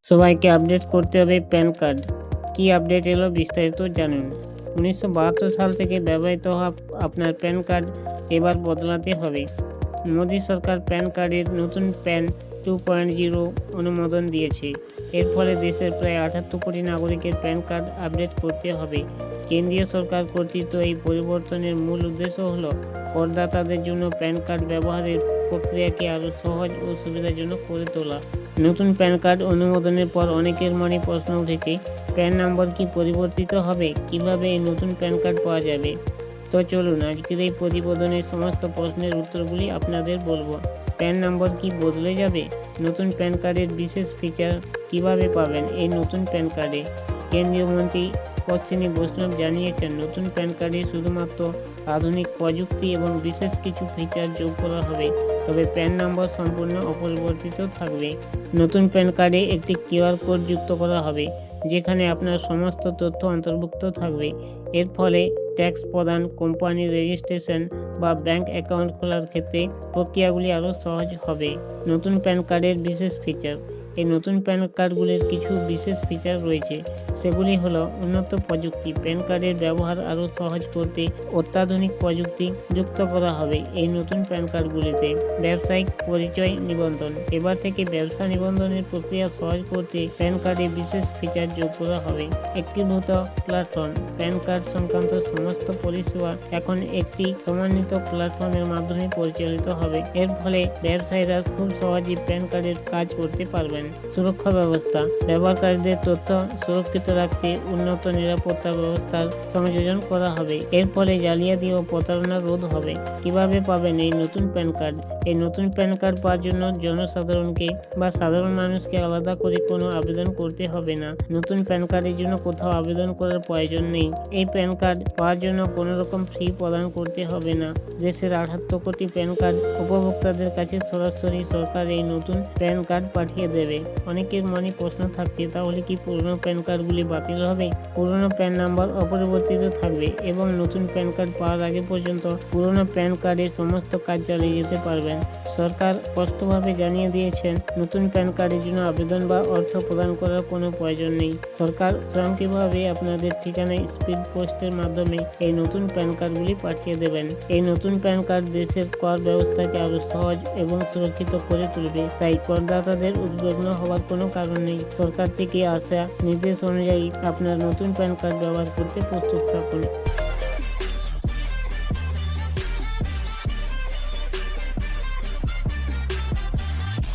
সবাইকে আপডেট করতে হবে প্যান কার্ড। কি আপডেট এলো বিস্তারিত জানুন। 1972 সাল থেকে ব্যবহৃত হওয়া আপনার প্যান কার্ড এবার বদলাতে হবে। মোদী সরকার প্যান কার্ডের নতুন প্যান 2.0 অনুমোদন দিয়েছে। এর ফলে দেশের প্রায় 78 কোটি নাগরিকের প্যান কার্ড আপডেট করতে হবে। কেন্দ্রীয় সরকার কর্তৃক এই পরিবর্তনের মূল উদ্দেশ্য হল করদাতাদের জন্য প্যান কার্ড ব্যবহারের প্রক্রিয়াকে আরও সহজ ও সুবিধাজনক করে তোলা। নতুন প্যান কার্ড অনুমোদনের পর অনেকের মনে প্রশ্ন উঠেছে, প্যান নম্বর কি পরিবর্তিত হবে? কিভাবে এই নতুন প্যান কার্ড পাওয়া যাবে? তো চলুন আজকের এই প্রতিবেদনের সমস্ত প্রশ্নের উত্তরগুলি আপনাদের বলবো। প্যান নম্বর কি বদলে যাবে? নতুন প্যান কার্ডের বিশেষ ফিচার কিভাবে পাবেন এই নতুন প্যান কার্ডে? কেন্দ্রীয় মন্ত্রী অশ্বিনী বৈষ্ণব জানিয়েছেন, নতুন প্যান কার্ডে শুধুমাত্র আধুনিক প্রযুক্তি এবং বিশেষ কিছু ফিচার যোগ করা হবে, তবে প্যান নম্বর সম্পূর্ণ অপরিবর্তিত থাকবে। নতুন প্যান কার্ডে একটি কিউআর কোড যুক্ত করা হবে, যেখানে আপনার সমস্ত তথ্য অন্তর্ভুক্ত থাকবে। এর ফলে ট্যাক্স প্রদান, কোম্পানি রেজিস্ট্রেশন বা ব্যাংক অ্যাকাউন্ট খোলার ক্ষেত্রে প্রক্রিয়াগুলি আরও সহজ হবে। নতুন প্যান কার্ডের বিশেষ ফিচার। এই নতুন প্যান কার্ডগুলির কিছু বিশেষ ফিচার রয়েছে, সেগুলি হলো উন্নত প্রযুক্তি। প্যান কার্ডের ব্যবহার আরও সহজ করতে অত্যাধুনিক প্রযুক্তি যুক্ত করা হবে এই নতুন প্যান কার্ডগুলিতে। ব্যবসায়িক পরিচয় নিবন্ধন। এবার থেকে ব্যবসা নিবন্ধনের প্রক্রিয়া সহজ করতে প্যান কার্ডে বিশেষ ফিচার যোগ করা হবে। একীভূত প্ল্যাটফর্ম। প্যান কার্ড সংক্রান্ত সমস্ত পরিষেবা এখন একটি সমন্বিত প্ল্যাটফর্মের মাধ্যমে পরিচালিত হবে। এর ফলে ব্যবসায়ীরা খুব সহজেই প্যান কার্ডের কাজ করতে পারবেন। সুরক্ষা ব্যবস্থা। ব্যবহারকারীদের তথ্য সুরক্ষিত রাখতে উন্নত নিরাপত্তা ব্যবস্থার সংযোজন করা হবে। এর ফলে জালিয়াতি ও প্রতারণা রোধ হবে। কিভাবে পাবেন এই নতুন প্যান কার্ড? এই নতুন প্যান কার্ড পাওয়ার জন্য জনসাধারণকে বা সাধারণ মানুষকে আলাদা করে কোনো আবেদন করতে হবে না। নতুন প্যান কার্ডের জন্য কোথাও আবেদন করার প্রয়োজন নেই। এই প্যান কার্ড পাওয়ার জন্য কোনো রকম ফি প্রদান করতে হবে না। দেশের 78 কোটি প্যান কার্ড উপভোক্তাদের কাছে সরাসরি সরকার এই নতুন প্যান কার্ড পাঠিয়ে দেবে। অনেকের মনে প্রশ্ন থাকছে, তাহলে কি পুরনো প্যান কার্ডগুলি বাতিল হবে? পুরনো প্যান নাম্বার অপরিবর্তিত থাকবে এবং নতুন প্যান কার্ড পাওয়ার আগে পর্যন্ত পুরনো প্যান কার্ডের সমস্ত কাজ চালিয়ে যেতে পারবেন। সরকার স্পষ্টভাবে জানিয়ে দিয়েছেন, নতুন প্যান কার্ডের জন্য আবেদন বা অর্থ প্রদান করার কোনো প্রয়োজন নেই। সরকার স্বয়ংক্রিয়ভাবে আপনাদের ঠিকানায় স্পিড পোস্টের মাধ্যমে এই নতুন প্যান কার্ডগুলি পাঠিয়ে দেবেন। এই নতুন প্যান কার্ড দেশের কর ব্যবস্থাকে আরও সহজ এবং সুরক্ষিত করে তুলবে, তাই করদাতাদের উদ্বিগ্ন হওয়ার কোনো কারণ নেই। সরকার থেকে আসা নির্দেশ অনুযায়ী আপনার নতুন প্যান কার্ড ব্যবহার করতে প্রস্তুত থাকুন।